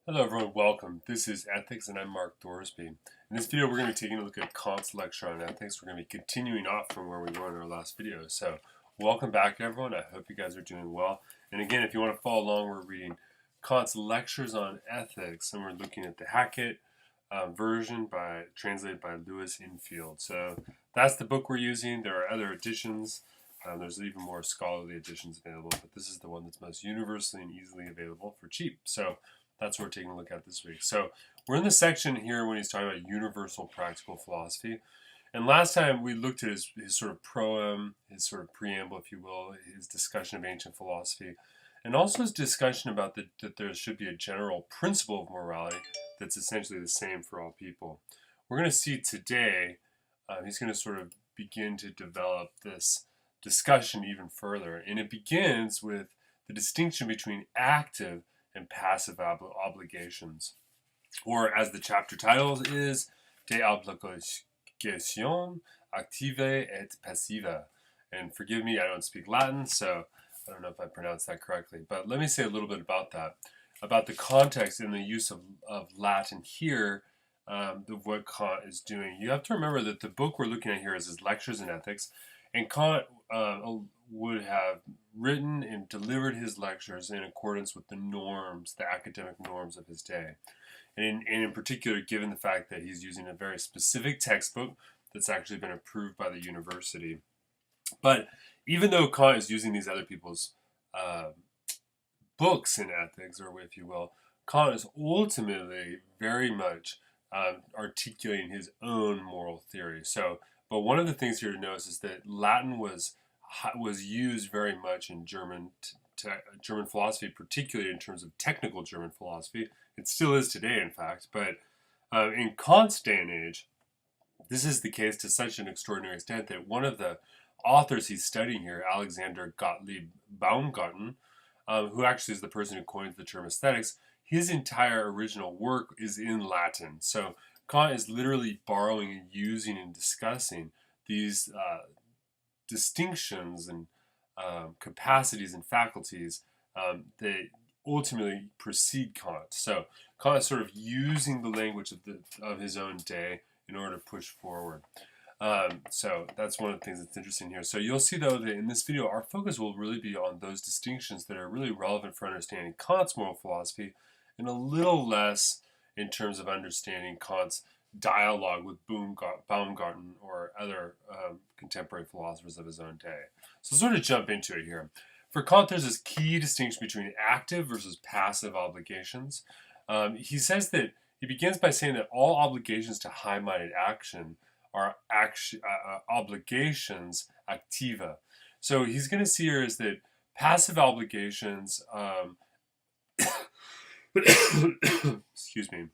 Hello everyone, welcome. This is Ethics and I'm Mark Thorsby. In this video we're going to be taking a look at Kant's lecture on ethics. We're going to be continuing off from where we were in our last video. So welcome back everyone. I hope you guys are doing well. And again, if you want to follow along, we're reading Kant's lectures on ethics and we're looking at the Hackett version translated by Lewis Infield. So that's the book we're using. There are other editions. There's even more scholarly editions available, but this is the one that's most universally and easily available for cheap. So that's what we're taking a look at this week. So we're in the section here when he's talking about universal practical philosophy. And last time we looked at his sort of proem, his sort of preamble, if you will, his discussion of ancient philosophy, and also his discussion about that there should be a general principle of morality that's essentially the same for all people. We're going to see today, he's going to sort of begin to develop this discussion even further. And it begins with the distinction between active and passive obligations. Or as the chapter title is, des obligations actives et passives. And forgive me, I don't speak Latin, so I don't know if I pronounced that correctly. But let me say a little bit about that, about the context and the use of Latin here, of what Kant is doing. You have to remember that the book we're looking at here is his Lectures in Ethics, and Kant would have written and delivered his lectures in accordance with the norms, the academic norms of his day. And in particular, given the fact that he's using a very specific textbook that's actually been approved by the university. But even though Kant is using these other people's books in ethics, or if you will, Kant is ultimately very much articulating his own moral theory. So, but one of the things here to notice is that Latin was used very much in German philosophy, particularly in terms of technical German philosophy. It still is today, in fact. But in Kant's day and age, this is the case to such an extraordinary extent that one of the authors he's studying here, Alexander Gottlieb Baumgarten, who actually is the person who coins the term aesthetics, his entire original work is in Latin. So Kant is literally borrowing and using and discussing these distinctions and capacities and faculties that ultimately precede Kant. So Kant is sort of using the language of his own day in order to push forward. So that's one of the things that's interesting here. So you'll see, though, that in this video, our focus will really be on those distinctions that are really relevant for understanding Kant's moral philosophy, and a little less in terms of understanding Kant's dialogue with Baumgarten or other contemporary philosophers of his own day. So sort of jump into it here. For Kant, there's this key distinction between active versus passive obligations. He says that he begins by saying that all obligations to high-minded action are obligations activa. So he's going to see here is that passive obligations, excuse me,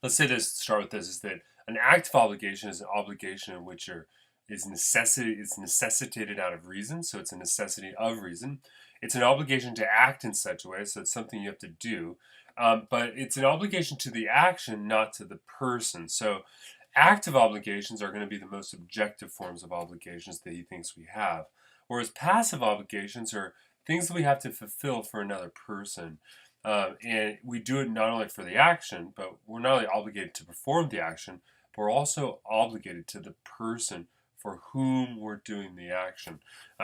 let's say this, start with this, is that an active obligation is an obligation in which it's necessitated out of reason, so it's a necessity of reason. It's an obligation to act in such a way, so it's something you have to do, but it's an obligation to the action, not to the person. So active obligations are going to be the most objective forms of obligations that he thinks we have, whereas passive obligations are things that we have to fulfill for another person. And we do it not only for the action, but we're not only obligated to perform the action, but we're also obligated to the person for whom we're doing the action.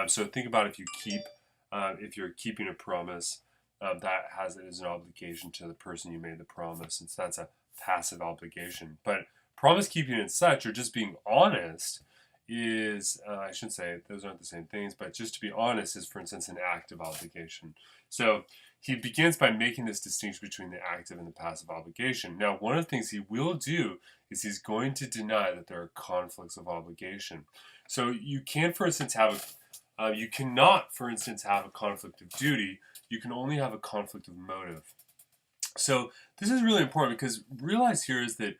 So think about if you're keeping a promise, that has it as an obligation to the person you made the promise, and so that's a passive obligation. But promise keeping and such, or just being honest, is, I shouldn't say those aren't the same things, but just to be honest is, for instance, an active obligation. So he begins by making this distinction between the active and the passive obligation. Now, one of the things he will do is he's going to deny that there are conflicts of obligation. So you can, for instance, you cannot, for instance, have a conflict of duty. You can only have a conflict of motive. So this is really important because realize here is that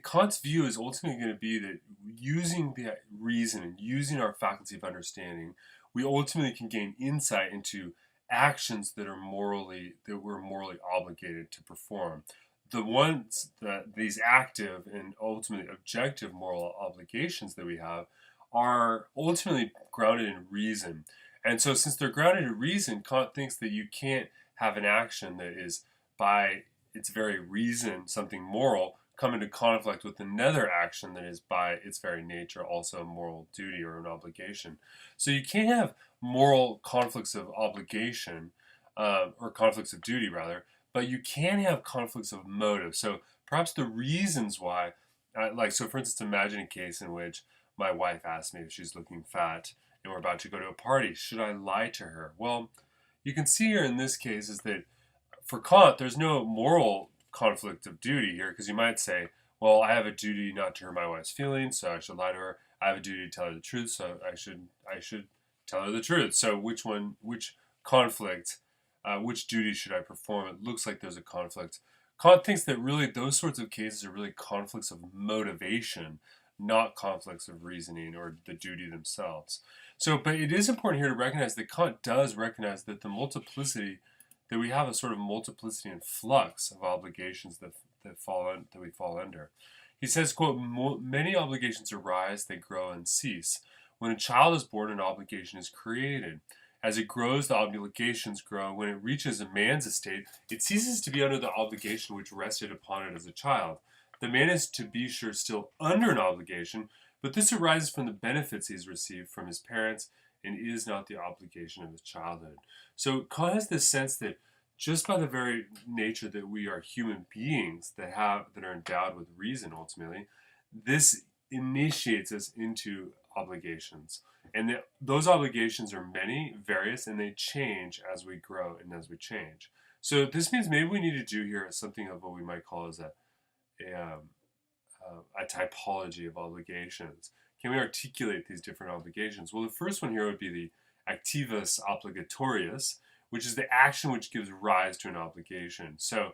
Kant's view is ultimately going to be that using the reason and using our faculty of understanding, we ultimately can gain insight into actions that we're morally obligated to perform. The ones that these active and ultimately objective moral obligations that we have are ultimately grounded in reason. And so since they're grounded in reason, Kant thinks that you can't have an action that is by its very reason, something moral, come into conflict with another action that is by its very nature also a moral duty or an obligation. So you can't have moral conflicts of obligation, or conflicts of duty rather, but you can have conflicts of motive. So perhaps the reasons why, so for instance, imagine a case in which my wife asks me if she's looking fat and we're about to go to a party. Should I lie to her? Well, you can see here in this case is that for Kant, there's no moral conflict of duty here, because you might say, well, I have a duty not to hurt my wife's feelings, so I should lie to her. I have a duty to tell her the truth, so I should tell her the truth. So which conflict, which duty should I perform? It looks like there's a conflict. Kant thinks that really those sorts of cases are really conflicts of motivation, not conflicts of reasoning or the duty themselves. So, but it is important here to recognize that Kant does recognize that the multiplicity, that we have a sort of multiplicity and flux of obligations that we fall under. He says, quote, many obligations arise, they grow and cease. When a child is born, an obligation is created. As it grows, the obligations grow. When it reaches a man's estate, it ceases to be under the obligation which rested upon it as a child. The man is, to be sure, still under an obligation, but this arises from the benefits he's received from his parents and is not the obligation of his childhood. So Kant has this sense that just by the very nature that we are human beings that are endowed with reason ultimately, this initiates us into obligations. And those obligations are many, various, and they change as we grow and as we change. So this means maybe we need to do here something of what we might call as a typology of obligations. Can we articulate these different obligations? Well, the first one here would be the activus obligatorius, which is the action which gives rise to an obligation. So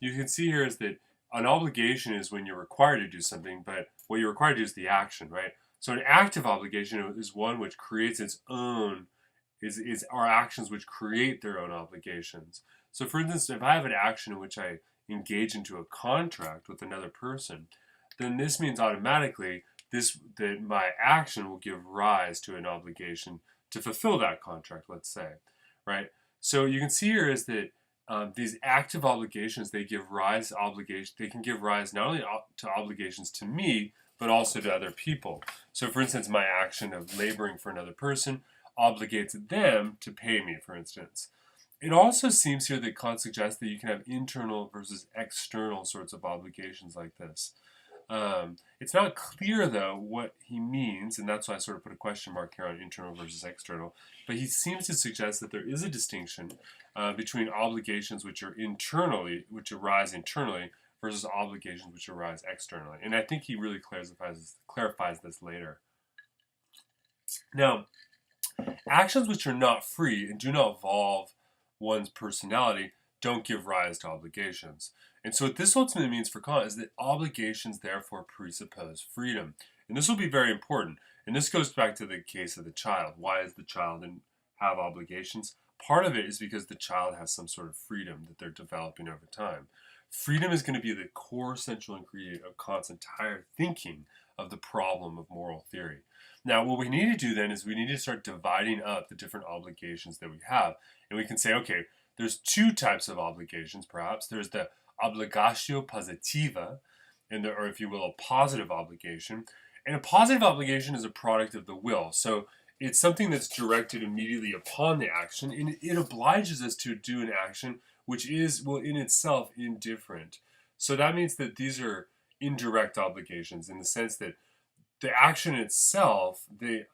you can see here is that an obligation is when you're required to do something, but what you're required to do is the action, right? So an active obligation is one which creates its own, is our actions which create their own obligations. So for instance, if I have an action in which I engage into a contract with another person, then this means automatically that my action will give rise to an obligation to fulfill that contract, let's say, right? So you can see here is that these active obligations, they can give rise not only to obligations to me, but also to other people. So for instance, my action of laboring for another person obligates them to pay me, for instance. It also seems here that Kant suggests that you can have internal versus external sorts of obligations like this. It's not clear, though, what he means, and that's why I sort of put a question mark here on internal versus external, but he seems to suggest that there is a distinction between obligations which arise internally versus obligations which arise externally. And I think he really clarifies this later. Now, actions which are not free and do not involve one's personality don't give rise to obligations. And so what this ultimately means for Kant is that obligations therefore presuppose freedom. And this will be very important. And this goes back to the case of the child. Why does the child have obligations? Part of it is because the child has some sort of freedom that they're developing over time. Freedom is going to be the core central ingredient of Kant's entire thinking of the problem of moral theory. Now, what we need to do then is we need to start dividing up the different obligations that we have. And we can say, okay, there's two types of obligations, perhaps. There's the obligatio positiva, or if you will, a positive obligation. And a positive obligation is a product of the will. So it's something that's directed immediately upon the action, and it obliges us to do an action which is, well, in itself indifferent. So that means that these are indirect obligations in the sense that the action itself, the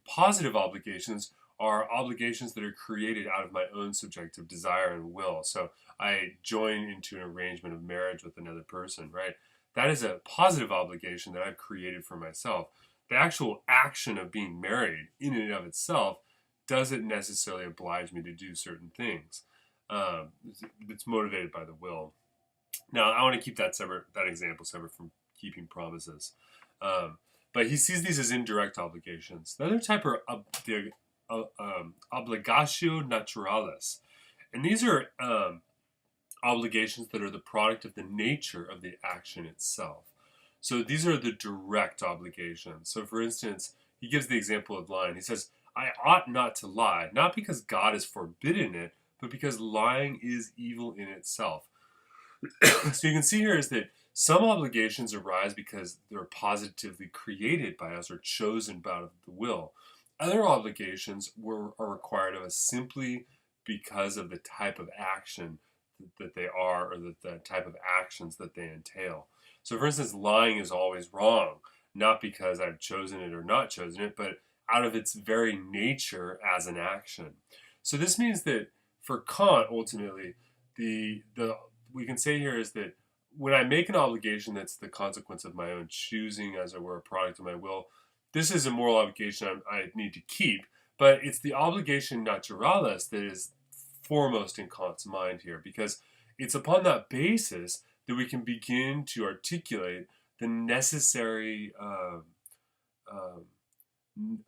positive obligations, are obligations that are created out of my own subjective desire and will. So I join into an arrangement of marriage with another person, right? That is a positive obligation that I've created for myself. The actual action of being married in and of itself doesn't necessarily oblige me to do certain things. It's motivated by the will. Now, I want to keep that example separate from keeping promises. But he sees these as indirect obligations. The other type are the obligatio naturalis. And these are obligations that are the product of the nature of the action itself. So these are the direct obligations. So for instance, he gives the example of lying. He says, I ought not to lie, not because God has forbidden it, but because lying is evil in itself. So you can see here is that some obligations arise because they're positively created by us or chosen by the will. Other obligations are required of us simply because of the type of action that they are, or the type of actions that they entail. So for instance, lying is always wrong, not because I've chosen it or not chosen it, but out of its very nature as an action. So this means that for Kant, ultimately, the we can say here is that when I make an obligation that's the consequence of my own choosing, as it were, a product of my will, this is a moral obligation I need to keep, but it's the obligation naturalis that is foremost in Kant's mind here, because it's upon that basis that we can begin to articulate the necessary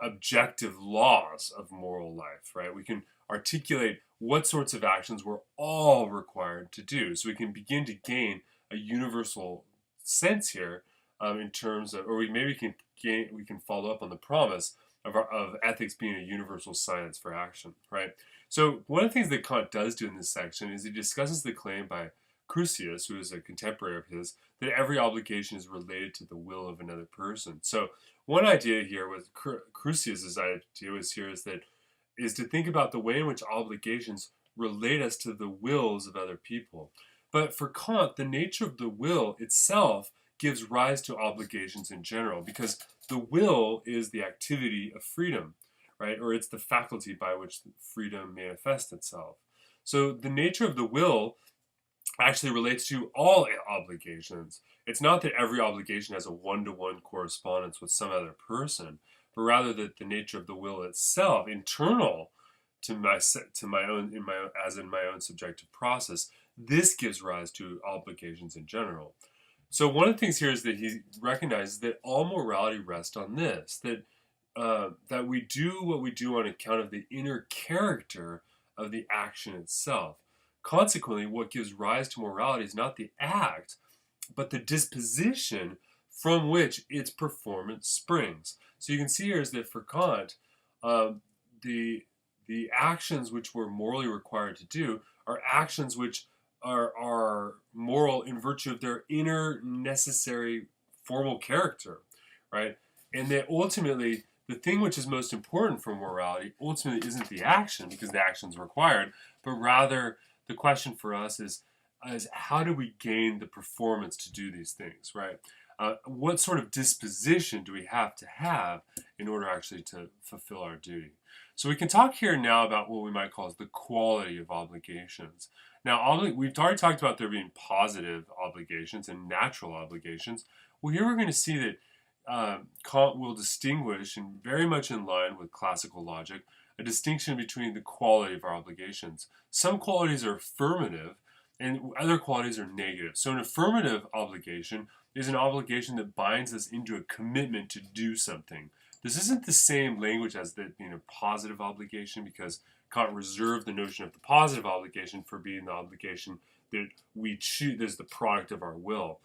objective laws of moral life, right? We can articulate what sorts of actions we're all required to do. So we can begin to gain a universal sense here in terms of, or we can follow up on the promise of ethics being a universal science for action, right? So one of the things that Kant does do in this section is he discusses the claim by Crucius, who is a contemporary of his, that every obligation is related to the will of another person. So one idea here with Crucius's idea is to think about the way in which obligations relate us to the wills of other people. But for Kant, the nature of the will itself gives rise to obligations in general, because the will is the activity of freedom, right? Or it's the faculty by which freedom manifests itself. So the nature of the will actually relates to all obligations. It's not that every obligation has a one-to-one correspondence with some other person, but rather that the nature of the will itself, internal to my own subjective process, this gives rise to obligations in general. So one of the things here is that he recognizes that all morality rests on this, that we do what we do on account of the inner character of the action itself. Consequently, what gives rise to morality is not the act, but the disposition from which its performance springs. So you can see here is that for Kant, the actions which we're morally required to do are actions which are moral in virtue of their inner necessary formal character, right? And that ultimately, the thing which is most important for morality ultimately isn't the action, because the action is required, but rather the question for us is how do we gain the performance to do these things, right? What sort of disposition do we have to have in order actually to fulfill our duty? So we can talk here now about what we might call as the quality of obligations. Now, we've already talked about there being positive obligations and natural obligations. Well, here we're going to see that Kant will distinguish, and very much in line with classical logic, a distinction between the quality of our obligations. Some qualities are affirmative and other qualities are negative. So an affirmative obligation is an obligation that binds us into a commitment to do something. This isn't the same language as the positive obligation, because Kant reserved the notion of the positive obligation for being the obligation that we choose as the product of our will.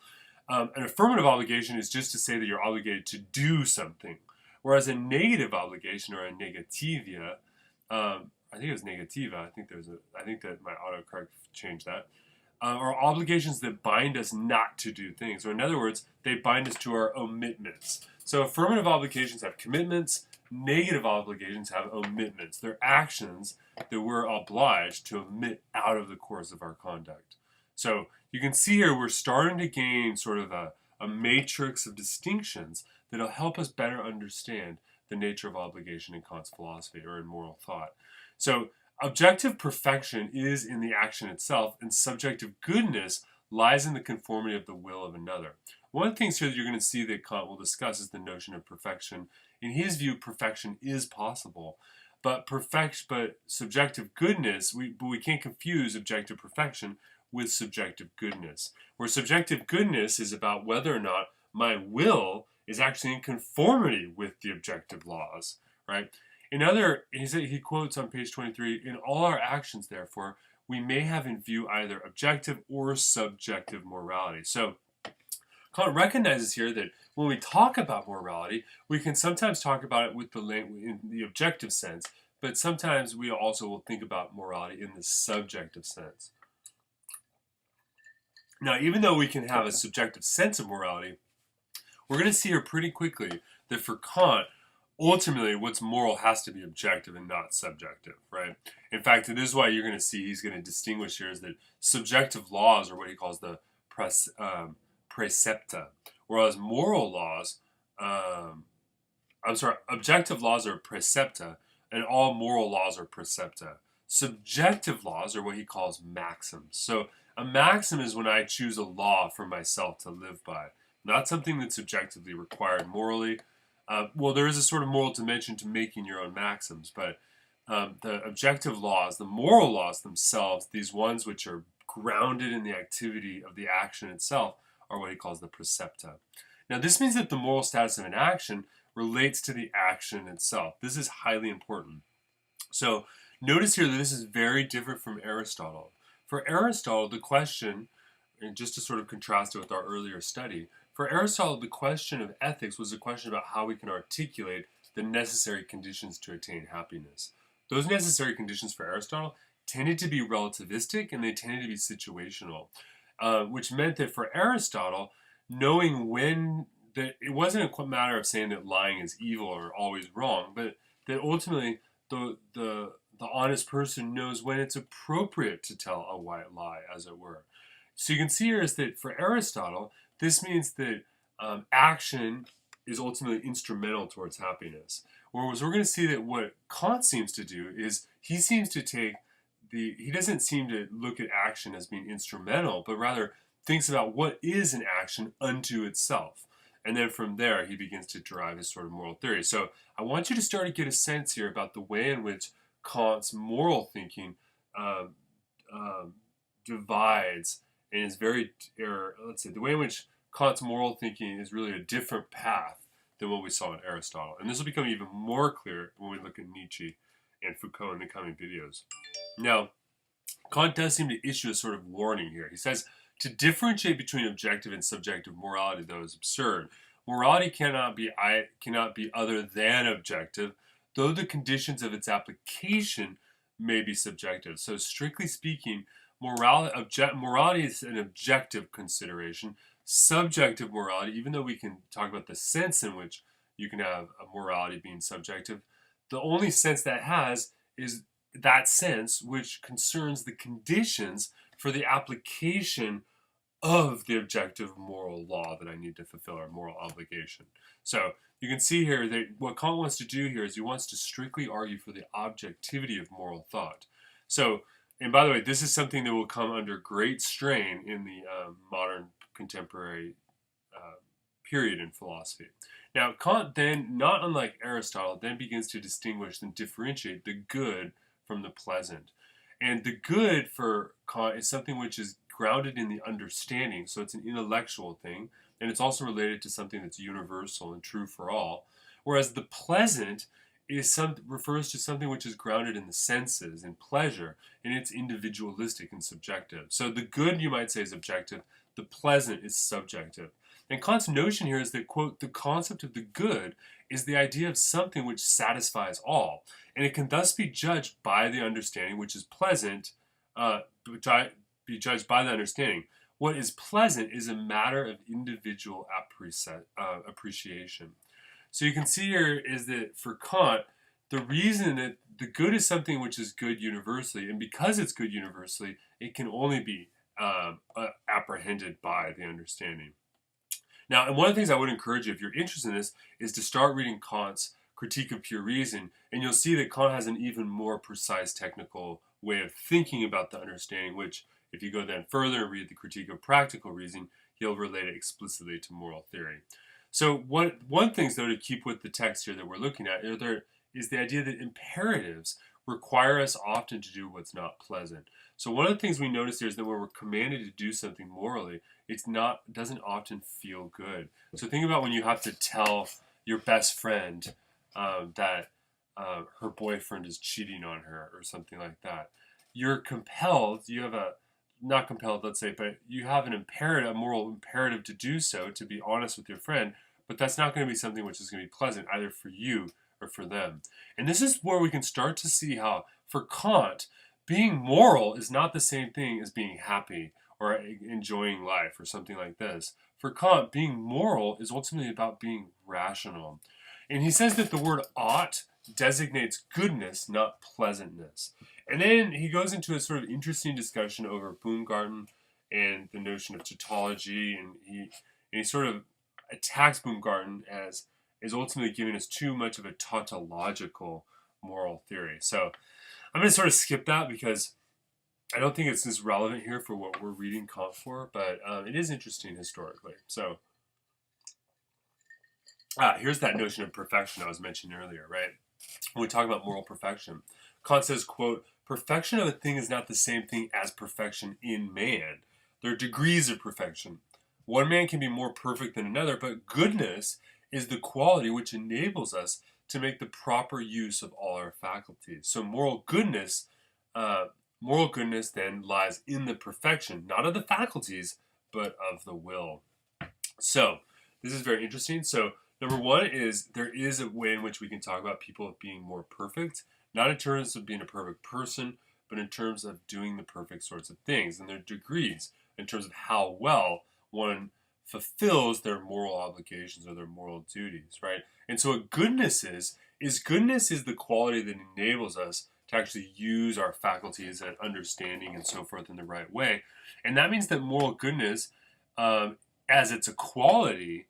An affirmative obligation is just to say that you're obligated to do something. Whereas a negative obligation, or a negativa, I think it was negativa. I think that my autocorrect changed that. Are obligations that bind us not to do things, or in other words, they bind us to our omitments. So affirmative obligations have commitments. Negative obligations have omitments. They're actions that we're obliged to omit out of the course of our conduct. So you can see here we're starting to gain sort of a matrix of distinctions that'll help us better understand the nature of obligation in Kant's philosophy, or in moral thought. So objective perfection is in the action itself, and subjective goodness lies in the conformity of the will of another. One of the things here that you're going to see that Kant will discuss is the notion of perfection. In his view, perfection is possible, but subjective goodness, we can't confuse objective perfection with subjective goodness, where subjective goodness is about whether or not my will is actually in conformity with the objective laws, right? He quotes on page 23, in all our actions, therefore, we may have in view either objective or subjective morality. So Kant recognizes here that when we talk about morality, we can sometimes talk about it with in the objective sense, but sometimes we also will think about morality in the subjective sense. Now, even though we can have a subjective sense of morality, we're going to see here pretty quickly that for Kant, ultimately what's moral has to be objective and not subjective, right? In fact, this is why you're going to see he's going to distinguish here is that subjective laws are what he calls the precepta, whereas moral laws, objective laws are precepta, and all moral laws are precepta. Subjective laws are what he calls maxims. So a maxim is when I choose a law for myself to live by, not something that's subjectively required morally. Well, there is a sort of moral dimension to making your own maxims, but the objective laws, the moral laws themselves, these ones which are grounded in the activity of the action itself, are what he calls the precepta. Now, this means that the moral status of an action relates to the action itself. This is highly important. So notice here that this is very different from Aristotle. For Aristotle, the question, and just to sort of contrast it with our earlier study, for Aristotle, the question of ethics was a question about how we can articulate the necessary conditions to attain happiness. Those necessary conditions for Aristotle tended to be relativistic and they tended to be situational, which meant that for Aristotle, knowing when that it wasn't a matter of saying that lying is evil or always wrong, but that ultimately the honest person knows when it's appropriate to tell a white lie, as it were. So you can see here is that for Aristotle, this means that action is ultimately instrumental towards happiness. Whereas we're going to see that what Kant seems to do is he doesn't seem to look at action as being instrumental, but rather thinks about what is an action unto itself. And then from there, he begins to derive his sort of moral theory. So I want you to start to get a sense here about the way in which Kant's moral thinking divides and is very, let's say, the way in which Kant's moral thinking is really a different path than what we saw in Aristotle. And this will become even more clear when we look at Nietzsche and Foucault in the coming videos. Now, Kant does seem to issue a sort of warning here. He says, to differentiate between objective and subjective morality, though, is absurd. Morality cannot be other than objective, though the conditions of its application may be subjective. So strictly speaking, morality is an objective consideration. Subjective morality, even though we can talk about the sense in which you can have a morality being subjective, the only sense that has is that sense which concerns the conditions for the application of the objective moral law that I need to fulfill our moral obligation. So you can see here that what Kant wants to do here is he wants to strictly argue for the objectivity of moral thought. So, and by the way, this is something that will come under great strain in the modern contemporary period in philosophy. Now, Kant then, not unlike Aristotle, then begins to distinguish and differentiate the good from the pleasant. And the good for Kant is something which is grounded in the understanding, so it's an intellectual thing, and it's also related to something that's universal and true for all. Whereas the pleasant refers to something which is grounded in the senses and pleasure, and it's individualistic and subjective. So the good, you might say, is objective. The pleasant is subjective. And Kant's notion here is that, quote, the concept of the good is the idea of something which satisfies all, and it can thus be judged by the understanding, which is pleasant, be judged by the understanding. What is pleasant is a matter of individual appreciation. So you can see here is that for Kant, the reason that the good is something which is good universally, and because it's good universally, it can only be apprehended by the understanding. Now, and one of the things I would encourage you, if you're interested in this, is to start reading Kant's Critique of Pure Reason, and you'll see that Kant has an even more precise technical way of thinking about the understanding, which, if you go then further and read the Critique of Practical Reason, he'll relate it explicitly to moral theory. So one thing, though, to keep with the text here that we're looking at is the idea that imperatives require us often to do what's not pleasant. So one of the things we notice here is that when we're commanded to do something morally, it doesn't often feel good. So think about when you have to tell your best friend that her boyfriend is cheating on her or something like that. You're compelled, not compelled, let's say, but you have a moral imperative to do so, to be honest with your friend, but that's not going to be something which is going to be pleasant either for you or for them. And this is where we can start to see how, for Kant, being moral is not the same thing as being happy or enjoying life or something like this. For Kant, being moral is ultimately about being rational. And he says that the word ought designates goodness, not pleasantness. And then he goes into a sort of interesting discussion over Baumgarten and the notion of tautology, and he sort of attacks Baumgarten as is ultimately giving us too much of a tautological moral theory. So I'm going to sort of skip that because I don't think it's as relevant here for what we're reading Kant for, but it is interesting historically. So here's that notion of perfection I was mentioning earlier, right? When we talk about moral perfection, Kant says, quote, perfection of a thing is not the same thing as perfection in man. There are degrees of perfection. One man can be more perfect than another, but goodness is the quality which enables us to make the proper use of all our faculties. So moral goodness then lies in the perfection, not of the faculties, but of the will. So this is very interesting. So number one is there is a way in which we can talk about people being more perfect, not in terms of being a perfect person, but in terms of doing the perfect sorts of things. And there are degrees in terms of how well one fulfills their moral obligations or their moral duties, right? And so what goodness is goodness is the quality that enables us to actually use our faculties and understanding and so forth in the right way. And that means that moral goodness, as it's a quality,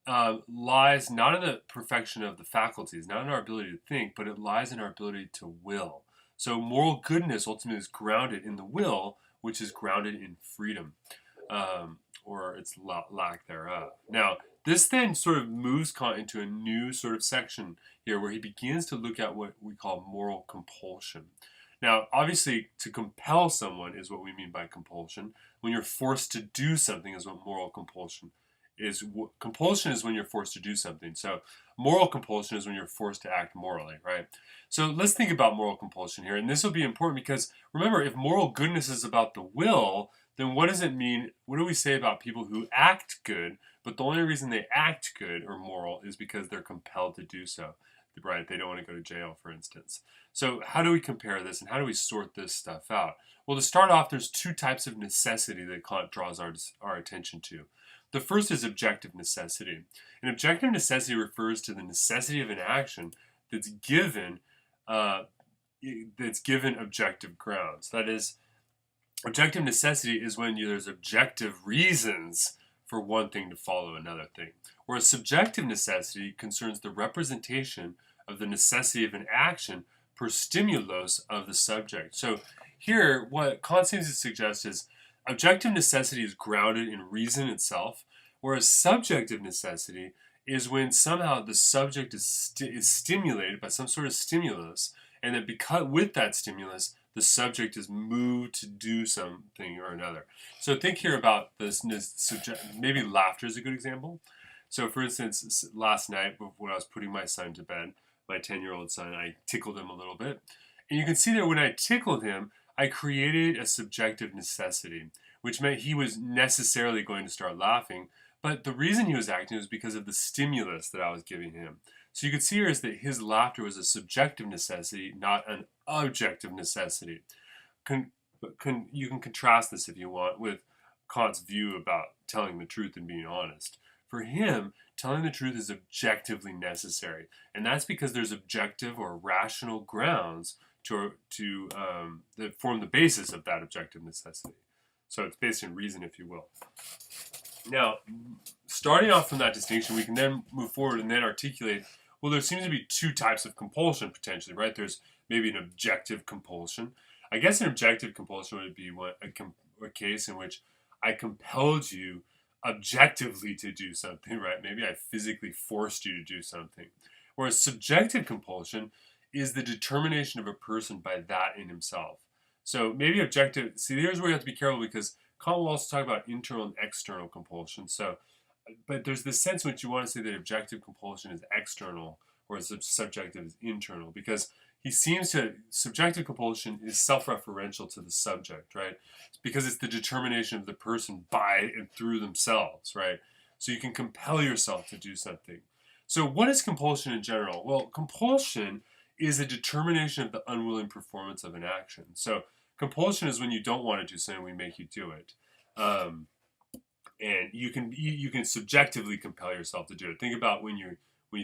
lies not in the perfection of the faculties, not in our ability to think, but it lies in our ability to will. So moral goodness ultimately is grounded in the will, which is grounded in freedom, or its lack thereof. Now, this then sort of moves Kant into a new sort of section here where he begins to look at what we call moral compulsion. Now, obviously, to compel someone is what we mean by compulsion. When you're forced to do something is what moral compulsion is. Compulsion is when you're forced to do something. So moral compulsion is when you're forced to act morally, right? So let's think about moral compulsion here. And this will be important because, remember, if moral goodness is about the will, then what does it mean? What do we say about people who act good, but the only reason they act good or moral is because they're compelled to do so, right? They don't want to go to jail, for instance. So how do we compare this and how do we sort this stuff out? Well, to start off, there's two types of necessity that Kant draws our attention to. The first is objective necessity. And objective necessity refers to the necessity of an action that's given objective grounds. That is, objective necessity is when there's objective reasons for one thing to follow another thing. Whereas subjective necessity concerns the representation of the necessity of an action per stimulus of the subject. So here, what Kant seems to suggest is objective necessity is grounded in reason itself, whereas subjective necessity is when somehow the subject is stimulated by some sort of stimulus, and that because with that stimulus, the subject is moved to do something or another. So think here about this. Maybe laughter is a good example. So for instance, last night when I was putting my son to bed, my 10-year-old son, I tickled him a little bit. And you can see that when I tickled him, I created a subjective necessity, which meant he was necessarily going to start laughing. But the reason he was acting was because of the stimulus that I was giving him. So you can see here is that his laughter was a subjective necessity, not an objective necessity. You can contrast this, if you want, with Kant's view about telling the truth and being honest. For him, telling the truth is objectively necessary. And that's because there's objective or rational grounds that form the basis of that objective necessity. So it's based in reason, if you will. Now, starting off from that distinction, we can then move forward and then articulate, well, there seems to be two types of compulsion, potentially, right? There's maybe an objective compulsion. I guess an objective compulsion would be a case in which I compelled you objectively to do something, right? Maybe I physically forced you to do something. Whereas subjective compulsion is the determination of a person by that in himself. So maybe objective, see, here's where you have to be careful because Kant will also talk about internal and external compulsion. So, but there's this sense in which you want to say that objective compulsion is external, whereas subjective is internal, because he seems to, subjective compulsion is self-referential to the subject, right? Because it's the determination of the person by and through themselves, right? So you can compel yourself to do something. So what is compulsion in general? Well, compulsion is a determination of the unwilling performance of an action. So compulsion is when you don't want to do something, we make you do it. And you can subjectively compel yourself to do it. Think about when you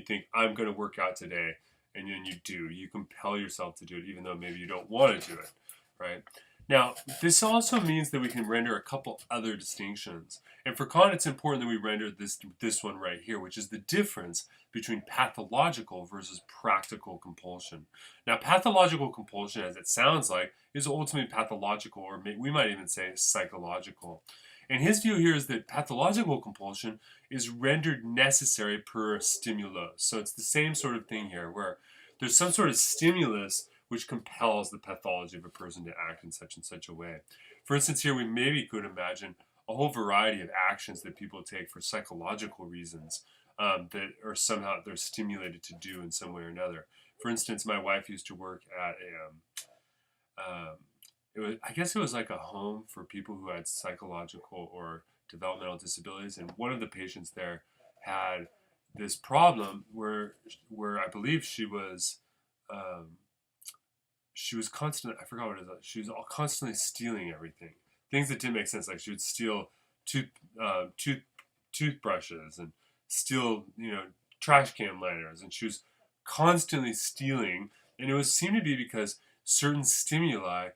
think I'm going to work out today, and then you do. You compel yourself to do it, even though maybe you don't want to do it, right? Now, this also means that we can render a couple other distinctions. And for Kant, it's important that we render this one right here, which is the difference between pathological versus practical compulsion. Now, pathological compulsion, as it sounds like, is ultimately pathological, or we might even say psychological. And his view here is that pathological compulsion is rendered necessary per stimulus. So it's the same sort of thing here, where there's some sort of stimulus which compels the pathology of a person to act in such and such a way. For instance, here we maybe could imagine a whole variety of actions that people take for psychological reasons that are somehow they're stimulated to do in some way or another. For instance, my wife used to work at I guess it was like a home for people who had psychological or developmental disabilities, and one of the patients there had this problem where I believe she was constantly, I forgot what it is. She was constantly stealing everything, things that didn't make sense. Like she would steal toothbrushes and steal trash can liners, and she was constantly stealing, and it seemed to be because certain stimuli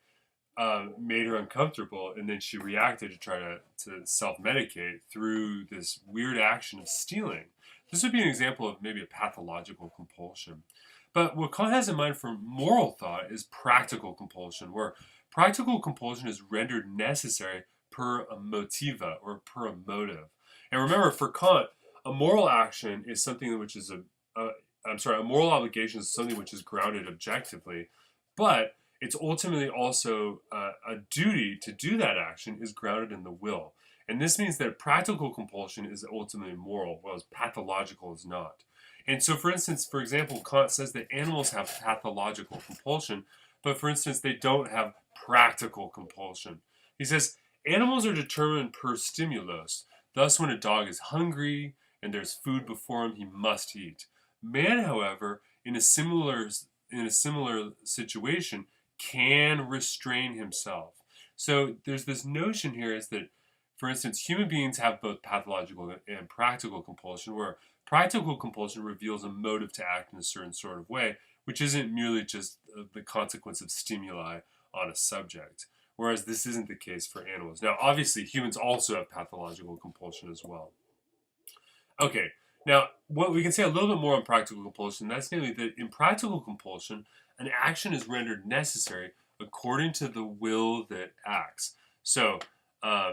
made her uncomfortable, and then she reacted to try to self-medicate through this weird action of stealing. This would be an example of maybe a pathological compulsion. But what Kant has in mind for moral thought is practical compulsion, where practical compulsion is rendered necessary per a motiva, or per a motive. And remember, for Kant, a moral action is something which is a moral obligation is something which is grounded objectively, but it's ultimately also a duty to do that action is grounded in the will. And this means that practical compulsion is ultimately moral, whereas pathological is not. And so, for example, Kant says that animals have pathological compulsion, but for instance, they don't have practical compulsion. He says animals are determined per stimulus. Thus, when a dog is hungry and there's food before him, he must eat. Man, however, in a similar situation, can restrain himself. So there's this notion here is that, for instance, human beings have both pathological and practical compulsion, where practical compulsion reveals a motive to act in a certain sort of way, which isn't merely just the consequence of stimuli on a subject, whereas this isn't the case for animals. Now, obviously, humans also have pathological compulsion as well. Okay, now what we can say a little bit more on practical compulsion, that's namely that in practical compulsion, an action is rendered necessary according to the will that acts. So,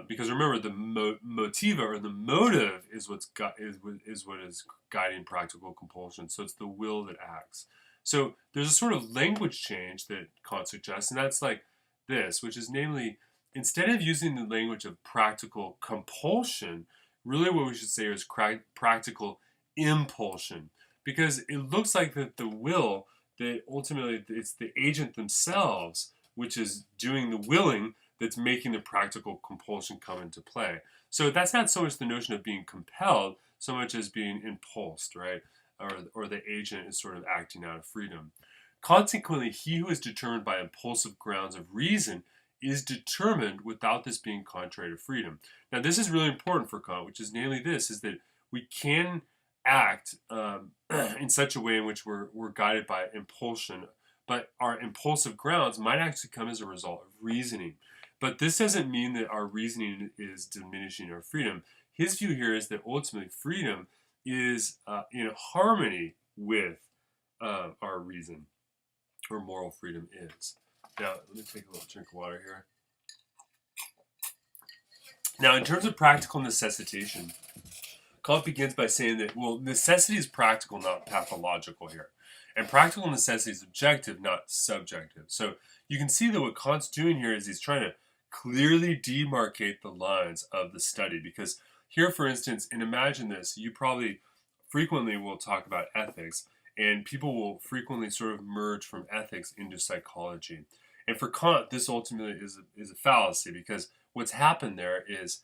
because remember, the motiva, or the motive, is what is guiding practical compulsion. So it's the will that acts. So there's a sort of language change that Kant suggests, and that's like this, which is namely, instead of using the language of practical compulsion, really what we should say is practical impulsion, because it looks like that the will, that ultimately it's the agent themselves which is doing the willing that's making the practical compulsion come into play. So that's not so much the notion of being compelled, so much as being impulsed, right? Or the agent is sort of acting out of freedom. Consequently, he who is determined by impulsive grounds of reason is determined without this being contrary to freedom. Now, this is really important for Kant, which is namely this, is that we can act in such a way in which we're guided by impulsion, but our impulsive grounds might actually come as a result of reasoning. But this doesn't mean that our reasoning is diminishing our freedom. His view here is that ultimately freedom is in harmony with our reason, or moral freedom is. Now, let me take a little drink of water here. Now, in terms of practical necessitation, Kant begins by saying that, well, necessity is practical, not pathological here. And practical necessity is objective, not subjective. So you can see that what Kant's doing here is he's trying to clearly demarcate the lines of the study. Because here, for instance, and imagine this, you probably frequently will talk about ethics, and people will frequently sort of merge from ethics into psychology. And for Kant, this ultimately is a fallacy, because what's happened there is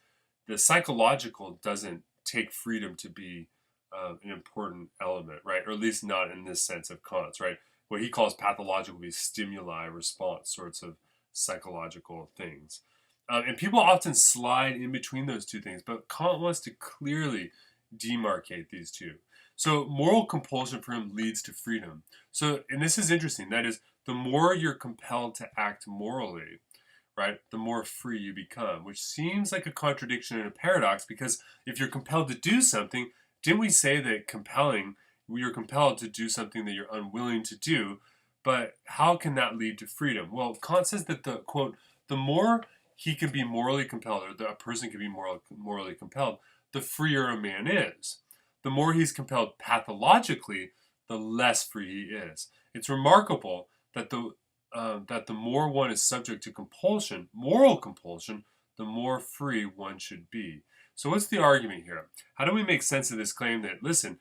the psychological doesn't take freedom to be an important element, right? Or at least not in this sense of Kant's, right? What he calls pathological be stimuli response sorts of psychological things. And people often slide in between those two things, but Kant wants to clearly demarcate these two. So moral compulsion for him leads to freedom. So, and this is interesting, that is, the more you're compelled to act morally, right, the more free you become, which seems like a contradiction and a paradox, because if you're compelled to do something, didn't we say that you're compelled to do something that you're unwilling to do, but how can that lead to freedom? Well, Kant says that the, quote, the more he can be morally compelled, or a person can be morally compelled, the freer a man is. The more he's compelled pathologically, the less free he is. It's remarkable that the more one is subject to compulsion, moral compulsion, the more free one should be. So what's the argument here? How do we make sense of this claim that, listen,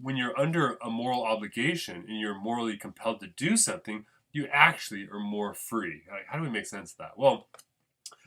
when you're under a moral obligation and you're morally compelled to do something, you actually are more free? How do we make sense of that? Well,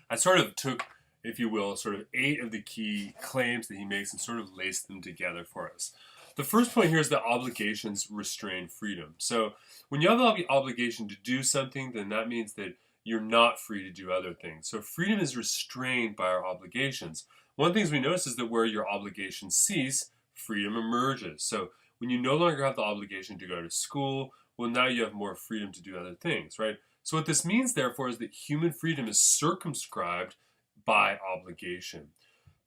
I sort of took, if you will, sort of 8 of the key claims that he makes and sort of laced them together for us. The first point here is that obligations restrain freedom. So when you have the obligation to do something, then that means that you're not free to do other things. So freedom is restrained by our obligations. One of the things we notice is that where your obligations cease, freedom emerges. So when you no longer have the obligation to go to school, well, now you have more freedom to do other things, right? So what this means, therefore, is that human freedom is circumscribed by obligation.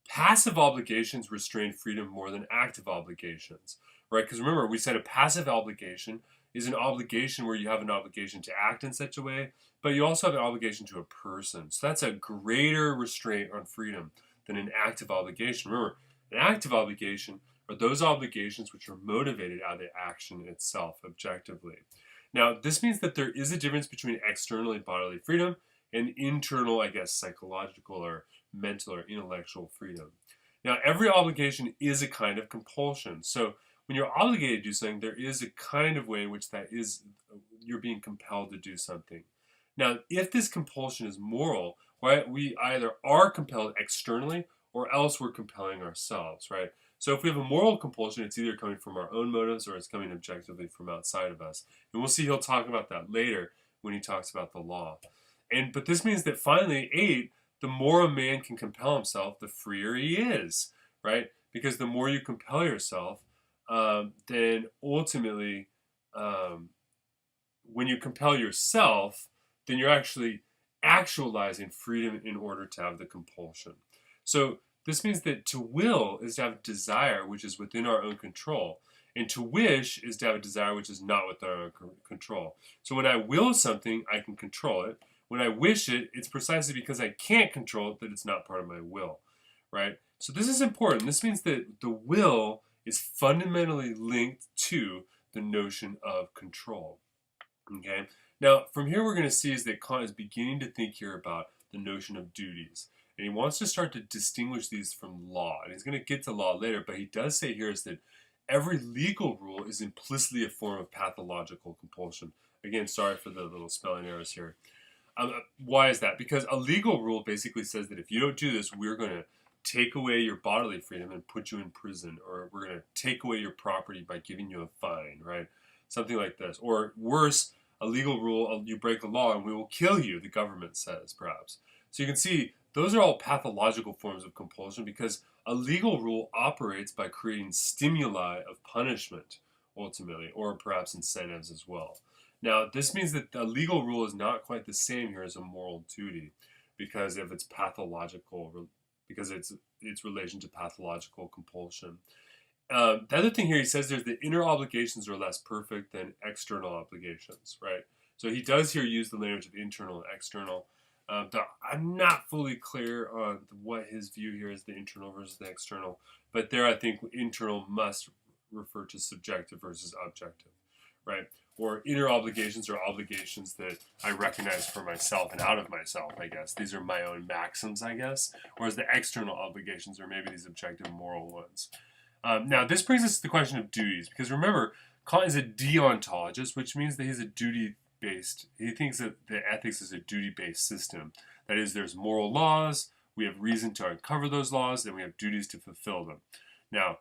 Passive obligations restrain freedom more than active obligations, right? Because remember, we said a passive obligation is an obligation where you have an obligation to act in such a way, but you also have an obligation to a person. So that's a greater restraint on freedom than an active obligation. Remember, an active obligation are those obligations which are motivated out of the action itself objectively. Now, this means that there is a difference between external and bodily freedom and internal, I guess, psychological or mental or intellectual freedom. Now, every obligation is a kind of compulsion. So when you're obligated to do something, there is a kind of way in which you're being compelled to do something. Now, if this compulsion is moral, right, we either are compelled externally or else we're compelling ourselves, right? So if we have a moral compulsion, it's either coming from our own motives or it's coming objectively from outside of us. And we'll see he'll talk about that later when he talks about the law. But this means that finally, 8, the more a man can compel himself, the freer he is, right? Because the more you compel yourself, then ultimately, when you compel yourself, then you're actually actualizing freedom in order to have the compulsion. So this means that to will is to have desire, which is within our own control. And to wish is to have a desire which is not within our own control. So when I will something, I can control it. When I wish it, it's precisely because I can't control it that it's not part of my will, right? So this is important. This means that the will is fundamentally linked to the notion of control, okay? Now, from here we're going to see is that Kant is beginning to think here about the notion of duties. And he wants to start to distinguish these from law. And he's going to get to law later, but he does say here is that every legal rule is implicitly a form of pathological compulsion. Again, sorry for the little spelling errors here. Why is that? Because a legal rule basically says that if you don't do this, we're going to take away your bodily freedom and put you in prison, or we're going to take away your property by giving you a fine, right? Something like this. Or worse, a legal rule, you break a law and we will kill you, the government says, perhaps. So you can see those are all pathological forms of compulsion because a legal rule operates by creating stimuli of punishment, ultimately, or perhaps incentives as well. Now, this means that a legal rule is not quite the same here as a moral duty because of its pathological, because its relation to pathological compulsion. The other thing here he says there's the inner obligations are less perfect than external obligations, right? So he does here use the language of internal and external. I'm not fully clear on what his view here is, the internal versus the external, but there I think internal must refer to subjective versus objective, right? Or inner obligations are obligations that I recognize for myself and out of myself, I guess. These are my own maxims, I guess. Whereas the external obligations are maybe these objective moral ones. Now, this brings us to the question of duties, because remember, Kant is a deontologist, which means that he's a duty-based, he thinks that the ethics is a duty-based system. That is, there's moral laws, we have reason to uncover those laws, and we have duties to fulfill them. Now,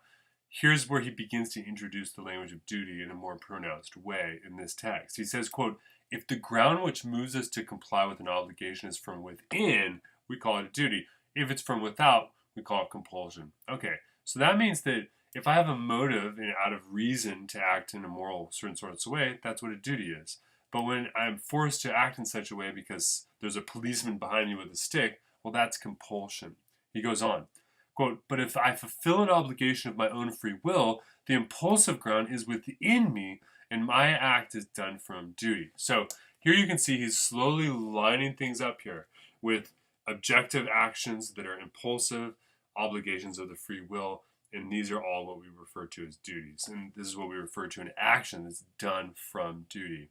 here's where he begins to introduce the language of duty in a more pronounced way in this text. He says, quote, if the ground which moves us to comply with an obligation is from within, we call it a duty. If it's from without, we call it compulsion. Okay, so that means that if I have a motive out of reason to act in a moral, certain sort of way, that's what a duty is. But when I'm forced to act in such a way because there's a policeman behind me with a stick, well, that's compulsion. He goes on, quote, but if I fulfill an obligation of my own free will, the impulsive ground is within me, and my act is done from duty. So here you can see he's slowly lining things up here with objective actions that are impulsive, obligations of the free will, and these are all what we refer to as duties. And this is what we refer to an action that's done from duty.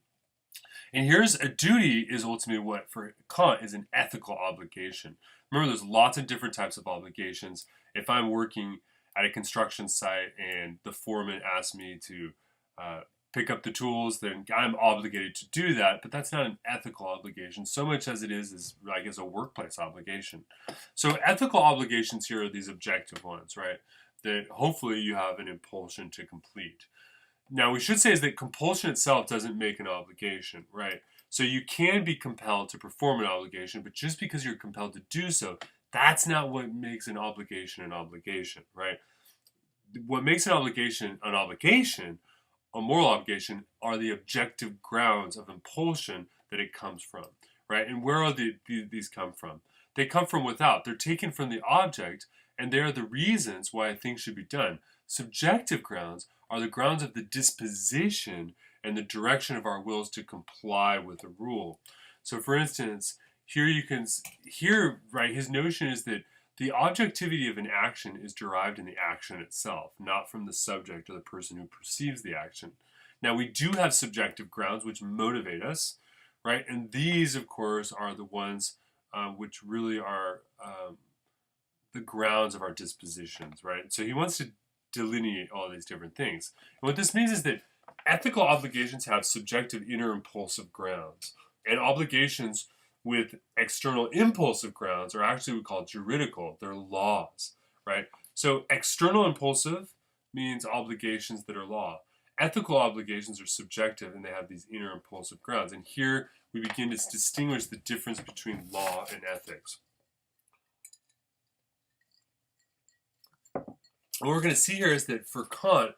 And here's a duty is ultimately what for Kant is an ethical obligation. Remember, there's lots of different types of obligations. If I'm working at a construction site and the foreman asks me to pick up the tools, then I'm obligated to do that, but that's not an ethical obligation so much as it is I guess, a workplace obligation. So ethical obligations here are these objective ones, right? That hopefully you have an impulsion to complete. Now, we should say is that compulsion itself doesn't make an obligation, right? So you can be compelled to perform an obligation, but just because you're compelled to do so, that's not what makes an obligation, right? What makes an obligation, a moral obligation, are the objective grounds of impulsion that it comes from, right? And where are these come from? They come from without. They're taken from the object, and they are the reasons why things should be done. Subjective grounds are the grounds of the disposition and the direction of our wills to comply with a rule. So, for instance, here, right, his notion is that the objectivity of an action is derived in the action itself, not from the subject or the person who perceives the action. Now, we do have subjective grounds which motivate us, right? And these, of course, are the ones which really are the grounds of our dispositions, right? So he wants to delineate all these different things. And what this means is that ethical obligations have subjective inner impulsive grounds, and obligations with external impulsive grounds are actually what we call juridical. They're laws, right? So external impulsive means obligations that are law. Ethical obligations are subjective and they have these inner impulsive grounds. And here we begin to distinguish the difference between law and ethics. What we're going to see here is that for Kant,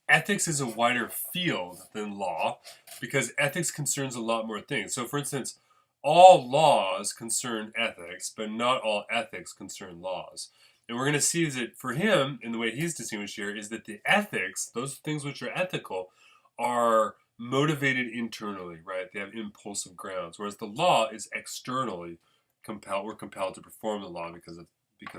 ethics is a wider field than law because ethics concerns a lot more things. So for instance, all laws concern ethics, but not all ethics concern laws. And we're going to see is that for him, in the way he's distinguished here, is that the ethics, those things which are ethical, are motivated internally, right? They have impulsive grounds, whereas the law is externally compelled. We're compelled to perform the law because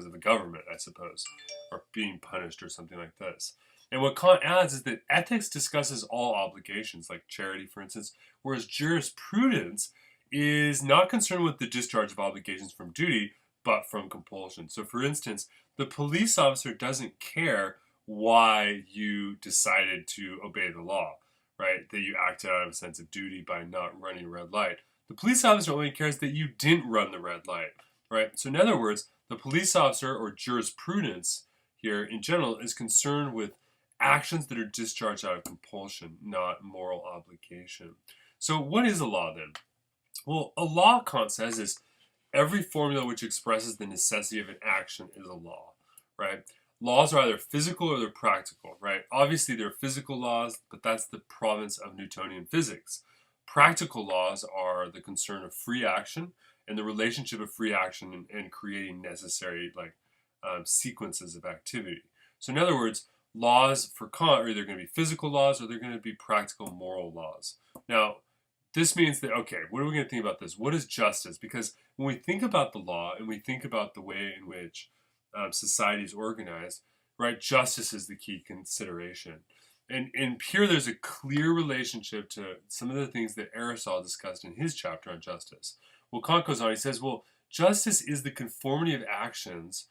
of the government, I suppose, or being punished or something like this. And what Kant adds is that ethics discusses all obligations, like charity, for instance, whereas jurisprudence is not concerned with the discharge of obligations from duty, but from compulsion. So for instance, the police officer doesn't care why you decided to obey the law, right? That you acted out of a sense of duty by not running a red light. The police officer only cares that you didn't run the red light, right? So in other words, the police officer, or jurisprudence here in general, is concerned with actions that are discharged out of compulsion, not moral obligation. So what is a law then? Well, a law, Kant says, is every formula which expresses the necessity of an action is a law, right? Laws are either physical or they're practical, right? Obviously, they're physical laws, but that's the province of Newtonian physics. Practical laws are the concern of free action and the relationship of free action and creating necessary sequences of activity. So in other words, laws for Kant are either going to be physical laws or they're going to be practical moral laws. Now, this means that, okay, what are we going to think about this? What is justice? Because when we think about the law and we think about the way in which society is organized, right, justice is the key consideration. And here there's a clear relationship to some of the things that Aristotle discussed in his chapter on justice. Well, Kant goes on, he says, well, justice is the conformity of actions.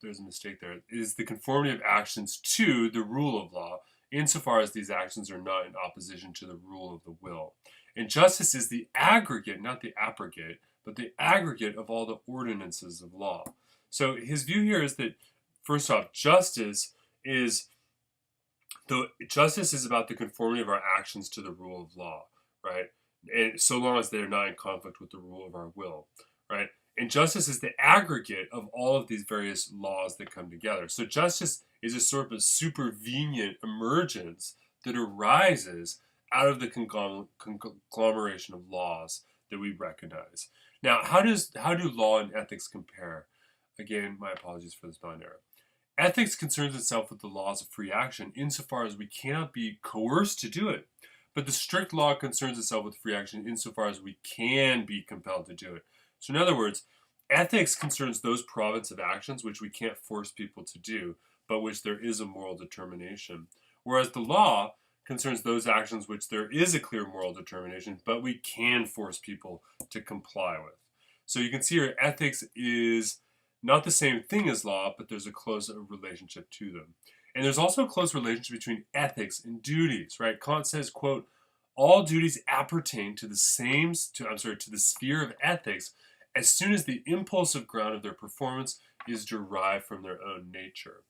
There's a mistake there. It is the conformity of actions to the rule of law, insofar as these actions are not in opposition to the rule of the will. And justice is the aggregate, not the abrogate, but the aggregate of all the ordinances of law. So his view here is that, first off, justice is about the conformity of our actions to the rule of law, right? and so long as they're not in conflict with the rule of our will, right? And justice is the aggregate of all of these various laws that come together. So justice is a sort of supervenient emergence that arises out of the conglomeration of laws that we recognize. Now, how do law and ethics compare? Again, my apologies for the spelling error. Ethics concerns itself with the laws of free action insofar as we cannot be coerced to do it. But the strict law concerns itself with free action insofar as we can be compelled to do it. So in other words, ethics concerns those province of actions which we can't force people to do, but which there is a moral determination. Whereas the law concerns those actions which there is a clear moral determination, but we can force people to comply with. So you can see here, ethics is not the same thing as law, but there's a close relationship to them. And there's also a close relationship between ethics and duties, right? Kant says, quote, all duties appertain to the sphere of ethics as soon as the impulsive ground of their performance is derived from their own nature.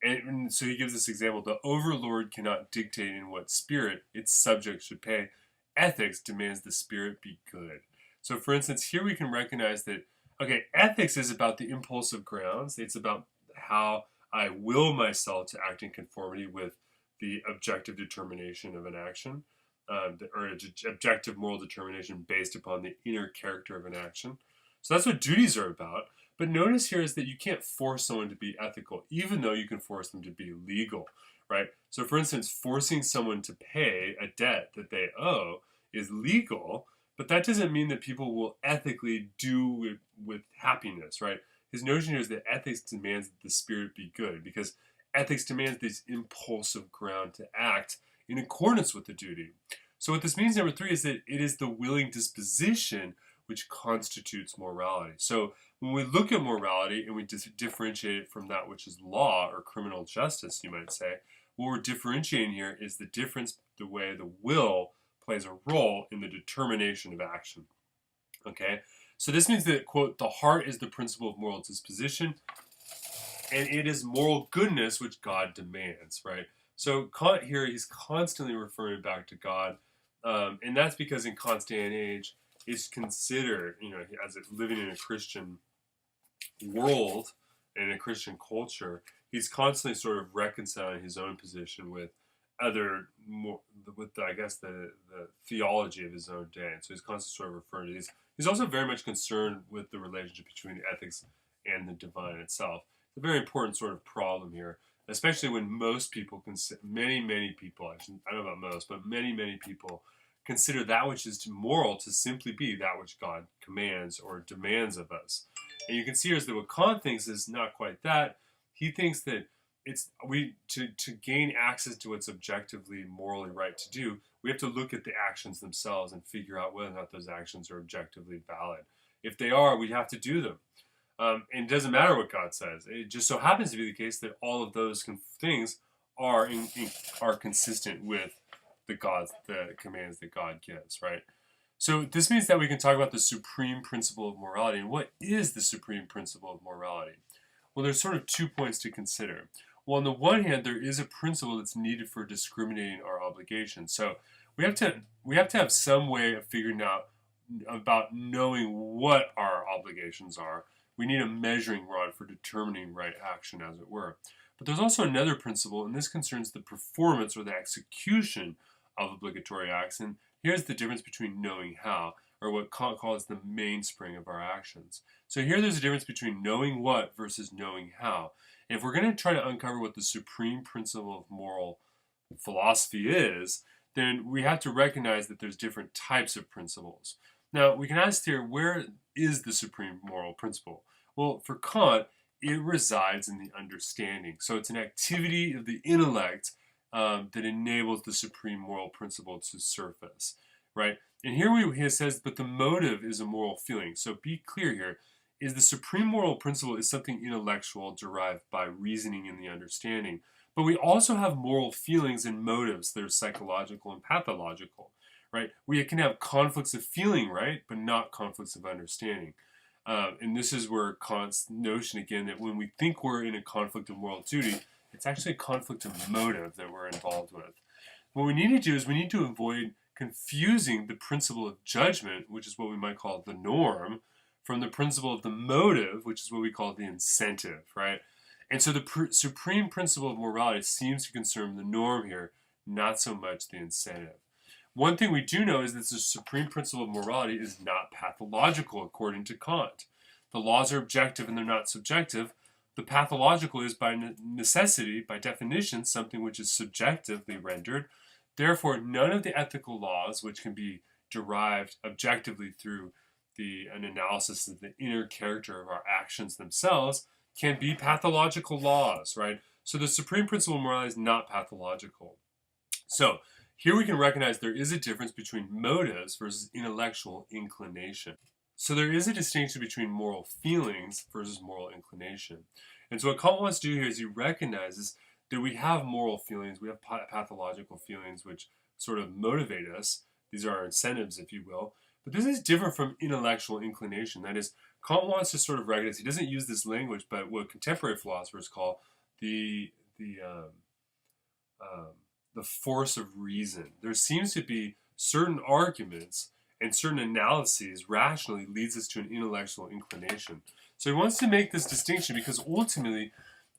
And so he gives this example: the overlord cannot dictate in what spirit its subjects should pay. Ethics demands the spirit be good. So for instance, here we can recognize that, okay, ethics is about the impulsive grounds. It's about how I will myself to act in conformity with the objective determination of an action, or an objective moral determination based upon the inner character of an action. So that's what duties are about. But notice here is that you can't force someone to be ethical, even though you can force them to be legal, right? So for instance, forcing someone to pay a debt that they owe is legal, but that doesn't mean that people will ethically do it with happiness, right? His notion here is that ethics demands that the spirit be good, because ethics demands this impulsive ground to act in accordance with the duty. So what this means, number 3, is that it is the willing disposition which constitutes morality. So when we look at morality and we differentiate it from that which is law or criminal justice, you might say, what we're differentiating here is the difference, the way the will plays a role in the determination of action. Okay? So this means that, quote, the heart is the principle of moral disposition, and it is moral goodness which God demands, right? So Kant here, he's constantly referring back to God, and that's because in Kant's day and age, it's considered, as living in a Christian world and in a Christian culture, he's constantly sort of reconciling his own position with the theology of his own day. And so he's constantly sort of referring to these. He's also very much concerned with the relationship between ethics and the divine itself. It's a very important sort of problem here, especially when most people, many people, I don't know about most, but many people consider that which is moral to simply be that which God commands or demands of us. And you can see here is that what Kant thinks is not quite that. He thinks that to gain access to what's objectively morally right to do, we have to look at the actions themselves and figure out whether or not those actions are objectively valid. If they are, we have to do them. And it doesn't matter what God says. It just so happens to be the case that all of those things are consistent with the commands that God gives, right? So this means that we can talk about the supreme principle of morality. And what is the supreme principle of morality? Well, there's sort of 2 points to consider. Well, on the one hand, there is a principle that's needed for discriminating our obligations. So we have to have some way of figuring out about knowing what our obligations are. We need a measuring rod for determining right action, as it were. But there's also another principle, and this concerns the performance or the execution of obligatory acts. And here's the difference between knowing how, or what Kant calls the mainspring of our actions. So here there's a difference between knowing what versus knowing how. And if we're going to try to uncover what the supreme principle of moral philosophy is, then we have to recognize that there's different types of principles. Now, we can ask here, where is the supreme moral principle? Well, for Kant, it resides in the understanding. So it's an activity of the intellect that enables the supreme moral principle to surface, right? And here he says, but the motive is a moral feeling. So be clear here, is the supreme moral principle is something intellectual derived by reasoning and the understanding. But we also have moral feelings and motives that are psychological and pathological, right? We can have conflicts of feeling, right, but not conflicts of understanding. And this is where Kant's notion, again, that when we think we're in a conflict of moral duty, it's actually a conflict of motive that we're involved with. What we need to do is we need to avoid confusing the principle of judgment, which is what we might call the norm, from the principle of the motive, which is what we call the incentive, right? And so the supreme principle of morality seems to concern the norm here, not so much the incentive. One thing we do know is that the supreme principle of morality is not pathological, according to Kant. The laws are objective and they're not subjective. The pathological is by necessity, by definition, something which is subjectively rendered. Therefore, none of the ethical laws, which can be derived objectively through an analysis of the inner character of our actions themselves, can be pathological laws, right? So the supreme principle of morality is not pathological. So here we can recognize there is a difference between motives versus intellectual inclination. So there is a distinction between moral feelings versus moral inclination. And so what Kant wants to do here is he recognizes that we have moral feelings, we have pathological feelings which sort of motivate us. These are our incentives, if you will. But this is different from intellectual inclination. That is, Kant wants to sort of recognize, he doesn't use this language, but what contemporary philosophers call the force of reason. There seems to be certain arguments and certain analyses rationally leads us to an intellectual inclination. So he wants to make this distinction because ultimately,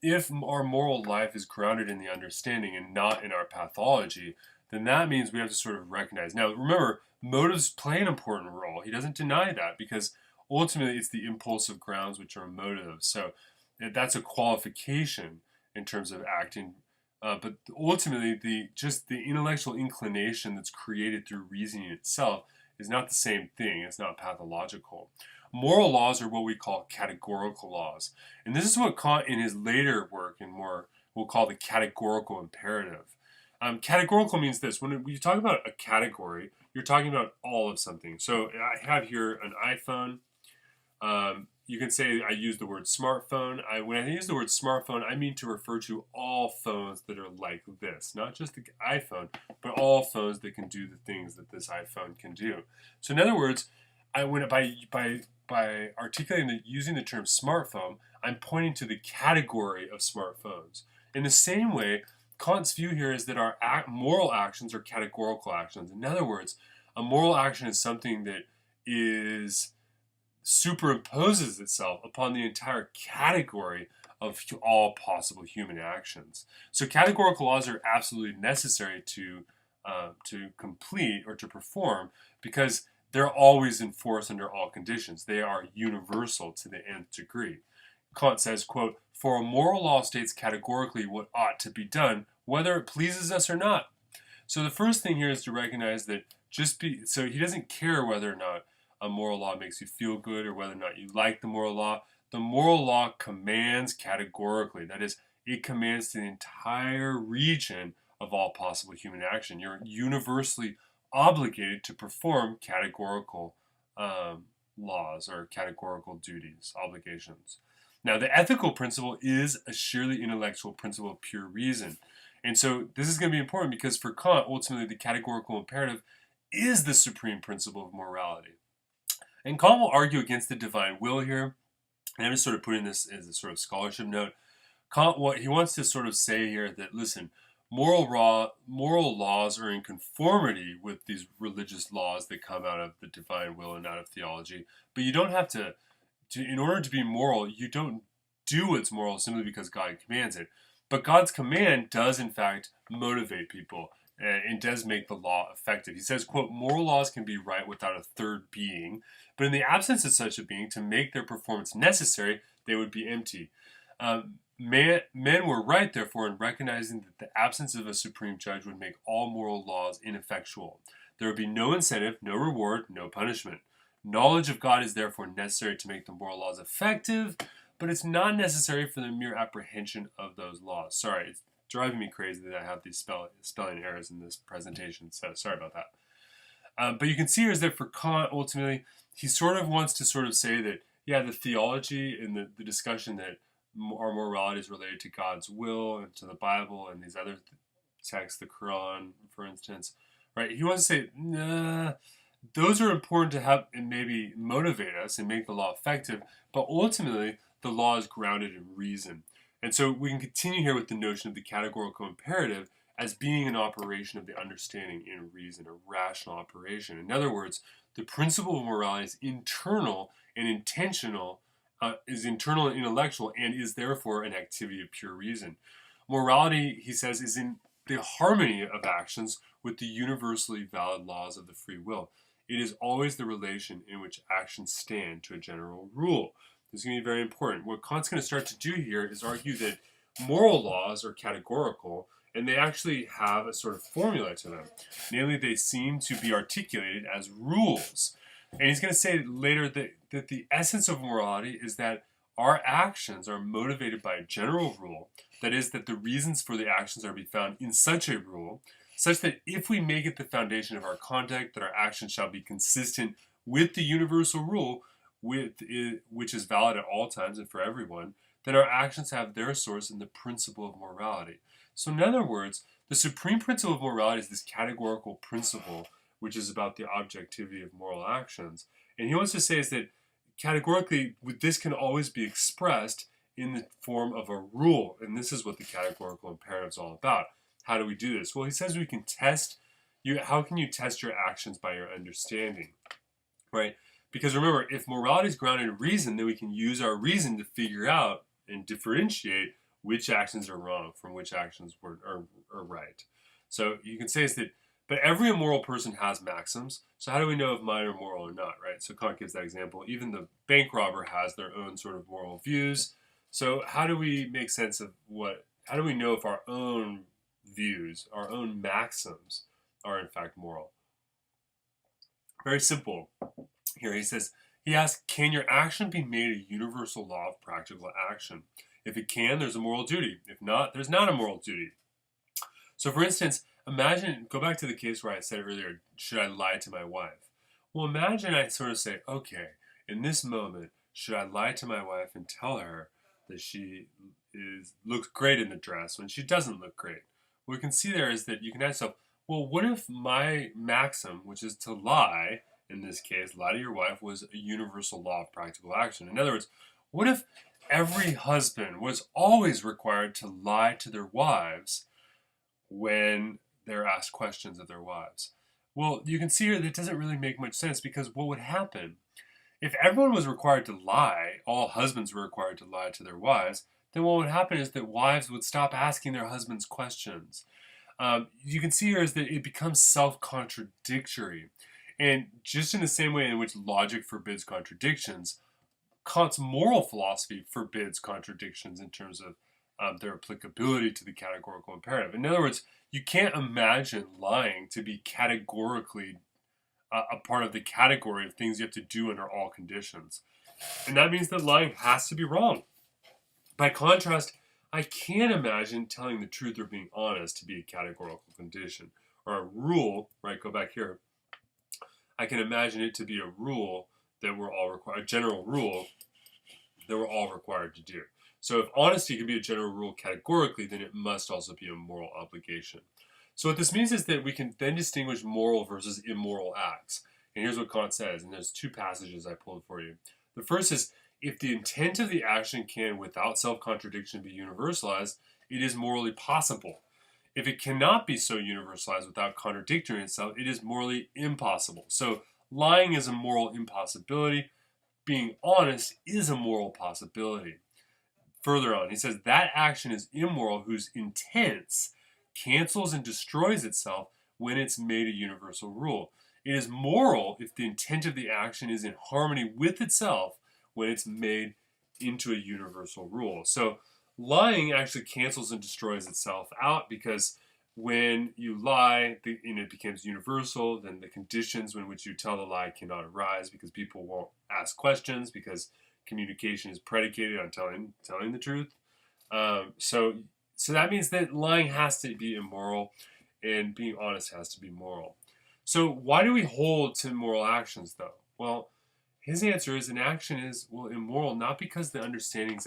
if our moral life is grounded in the understanding and not in our pathology, then that means we have to sort of recognize. Now, remember, motives play an important role. He doesn't deny that because ultimately it's the impulsive grounds which are motives. So that's a qualification in terms of acting. But ultimately, the intellectual inclination that's created through reasoning itself is not the same thing. It's not pathological. Moral laws are what we call categorical laws. And this is what Kant in his later work and more will call the categorical imperative. Categorical means this. When you talk about a category, you're talking about all of something. So I have here an iPhone. You can say I use the word smartphone. When I use the word smartphone, I mean to refer to all phones that are like this. Not just the iPhone, but all phones that can do the things that this iPhone can do. So in other words, by articulating using the term smartphone, I'm pointing to the category of smartphones. In the same way, Kant's view here is that our moral actions are categorical actions. In other words, a moral action is something that superimposes itself upon the entire category of all possible human actions. So categorical laws are absolutely necessary to complete or to perform because they're always enforced under all conditions. They are universal to the nth degree. Kant says, quote, "For a moral law states categorically what ought to be done, whether it pleases us or not." So the first thing here is to recognize that so he doesn't care whether or not a moral law makes you feel good or whether or not you like the moral law. The moral law commands categorically. That is, it commands to the entire region of all possible human action. You're universally obligated to perform categorical laws or categorical duties, obligations. Now, the ethical principle is a surely intellectual principle of pure reason. And so this is going to be important because for Kant, ultimately, the categorical imperative is the supreme principle of morality. And Kant will argue against the divine will here. And I'm just sort of putting this as a sort of scholarship note. Kant, what he wants to sort of say here that, listen, moral laws are in conformity with these religious laws that come out of the divine will and out of theology. But you don't have to in order to be moral, you don't do what's moral simply because God commands it. But God's command does, in fact, motivate people and does make the law effective. He says, quote, "Moral laws can be right without a third being, but in the absence of such a being, to make their performance necessary, they would be empty." Men were right, therefore, in recognizing that the absence of a supreme judge would make all moral laws ineffectual. There would be no incentive, no reward, no punishment. Knowledge of God is therefore necessary to make the moral laws effective, but it's not necessary for the mere apprehension of those laws. Sorry, it's driving me crazy that I have these spelling errors in this presentation, so sorry about that. But you can see here is that for Kant, ultimately, he sort of wants to sort of say that, yeah, the theology and the discussion that our morality is related to God's will and to the Bible and these other texts, the Quran, for instance, right? He wants to say, nah, those are important to have and maybe motivate us and make the law effective, but ultimately the law is grounded in reason. And so we can continue here with the notion of the categorical imperative as being an operation of the understanding in reason, a rational operation. In other words, the principle of morality is internal and intentional, is internal and intellectual, and is therefore an activity of pure reason. Morality, he says, is in the harmony of actions with the universally valid laws of the free will. It is always the relation in which actions stand to a general rule. This is going to be very important. What Kant's going to start to do here is argue that moral laws are categorical, and they actually have a sort of formula to them. Namely, they seem to be articulated as rules. And he's going to say later that the essence of morality is that our actions are motivated by a general rule. That is, that the reasons for the actions are to be found in such a rule, such that if we make it the foundation of our conduct, that our actions shall be consistent with the universal rule, which is valid at all times and for everyone, then our actions have their source in the principle of morality. So in other words, the supreme principle of morality is this categorical principle, which is about the objectivity of moral actions. And he wants to say is that categorically, this can always be expressed in the form of a rule. And this is what the categorical imperative is all about. How do we do this? Well, he says we can test you. How can you test your actions by your understanding, right? Because remember, if morality is grounded in reason, then we can use our reason to figure out and differentiate which actions are wrong from which actions are right. So you can say is that, but every immoral person has maxims. So how do we know if mine are moral or not, right? So Kant gives that example. Even the bank robber has their own sort of moral views. So how do we make sense of how do we know if our own views, our own maxims are in fact moral? Very simple. Here he asks, can your action be made a universal law of practical action? If it can, there's a moral duty. If not, there's not a moral duty. So for instance, go back to the case where I said earlier, should I lie to my wife? Well, imagine I sort of say, okay, in this moment, should I lie to my wife and tell her that she looks great in the dress when she doesn't look great? What we can see there is that you can ask yourself, well, what if my maxim, which is to lie, in this case, lie to your wife, was a universal law of practical action? In other words, what if every husband was always required to lie to their wives when they're asked questions of their wives? Well, you can see here that it doesn't really make much sense, because what would happen if everyone was required to lie, all husbands were required to lie to their wives, then what would happen is that wives would stop asking their husbands questions. You can see here is that it becomes self-contradictory. And just in the same way in which logic forbids contradictions, Kant's moral philosophy forbids contradictions in terms of their applicability to the categorical imperative. In other words, you can't imagine lying to be categorically a part of the category of things you have to do under all conditions. And that means that lying has to be wrong. By contrast, I can't imagine telling the truth or being honest to be a categorical condition or a rule, right? Go back here. I can imagine it to be a rule that we're all required, a general rule that we're all required to do. So if honesty can be a general rule categorically, then it must also be a moral obligation. So what this means is that we can then distinguish moral versus immoral acts. And here's what Kant says, and there's two passages I pulled for you. The first is, if the intent of the action can, without self-contradiction, be universalized, it is morally possible. If it cannot be so universalized without contradicting itself, it is morally impossible. So lying is a moral impossibility. Being honest is a moral possibility. Further on, he says that action is immoral whose intents cancels and destroys itself when it's made a universal rule. It is moral if the intent of the action is in harmony with itself when it's made into a universal rule. So lying actually cancels and destroys itself out, because when you lie and it becomes universal, then the conditions in which you tell the lie cannot arise, because people won't ask questions, because communication is predicated on telling the truth. So that means that lying has to be immoral and being honest has to be moral. So why do we hold to moral actions, though? Well, his answer is an action is immoral not because the understanding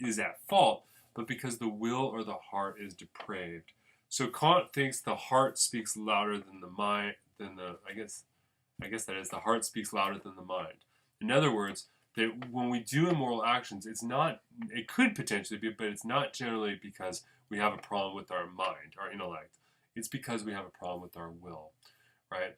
is at fault, but because the will or the heart is depraved. So Kant thinks the heart speaks louder than the mind. I guess that is, the heart speaks louder than the mind. In other words, that when we do immoral actions, it could potentially be, but it's not generally because we have a problem with our mind, our intellect. It's because we have a problem with our will, right?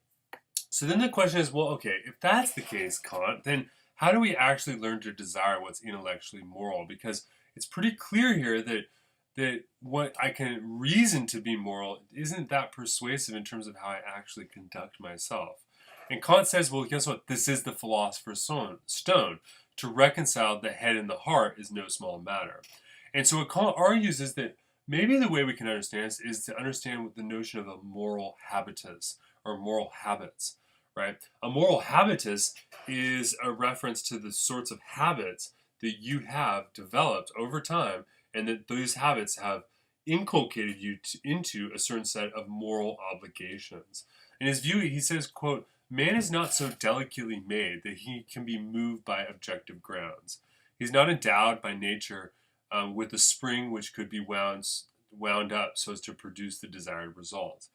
So then the question is, well, okay, if that's the case, Kant, then how do we actually learn to desire what's intellectually moral? Because it's pretty clear here that what I can reason to be moral isn't that persuasive in terms of how I actually conduct myself. And Kant says, well, guess what? This is the philosopher's stone. To reconcile the head and the heart is no small matter. And so what Kant argues is that maybe the way we can understand this is to understand the notion of a moral habitus or moral habits, right? A moral habitus is a reference to the sorts of habits that you have developed over time, and that those habits have inculcated you into a certain set of moral obligations. In his view, he says, quote, "Man is not so delicately made that he can be moved by objective grounds. He's not endowed by nature with a spring which could be wound up so as to produce the desired result.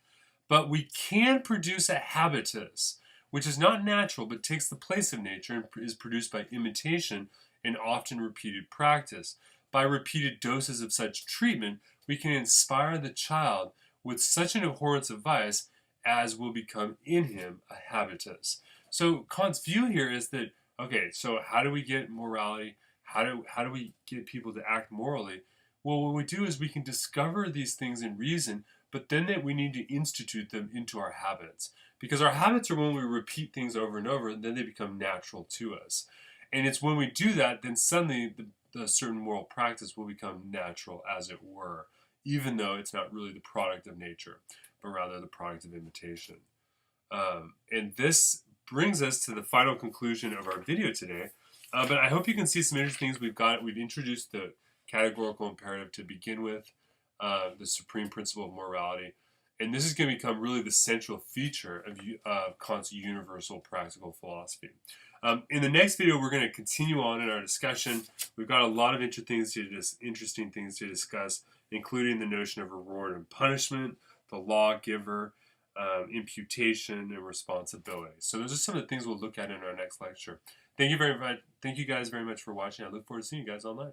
But we can produce a habitus, which is not natural but takes the place of nature and is produced by imitation and often repeated practice. By repeated doses of such treatment, we can inspire the child with such an abhorrence of vice as will become in him a habitus." So Kant's view here is that, okay, so how do we get morality? How do we get people to act morally? Well, what we do is we can discover these things in reason, but then that we need to institute them into our habits. Because our habits are when we repeat things over and over, and then they become natural to us. And it's when we do that, then suddenly the certain moral practice will become natural, as it were, even though it's not really the product of nature, but rather the product of imitation. And this brings us to the final conclusion of our video today. But I hope you can see some interesting things. We've introduced the categorical imperative to begin with, the supreme principle of morality. And this is going to become really the central feature of Kant's universal practical philosophy. In the next video, we're going to continue on in our discussion. We've got a lot of interesting things to discuss, including the notion of reward and punishment, the lawgiver, imputation, and responsibility. So those are some of the things we'll look at in our next lecture. Thank you guys very much for watching. I look forward to seeing you guys online.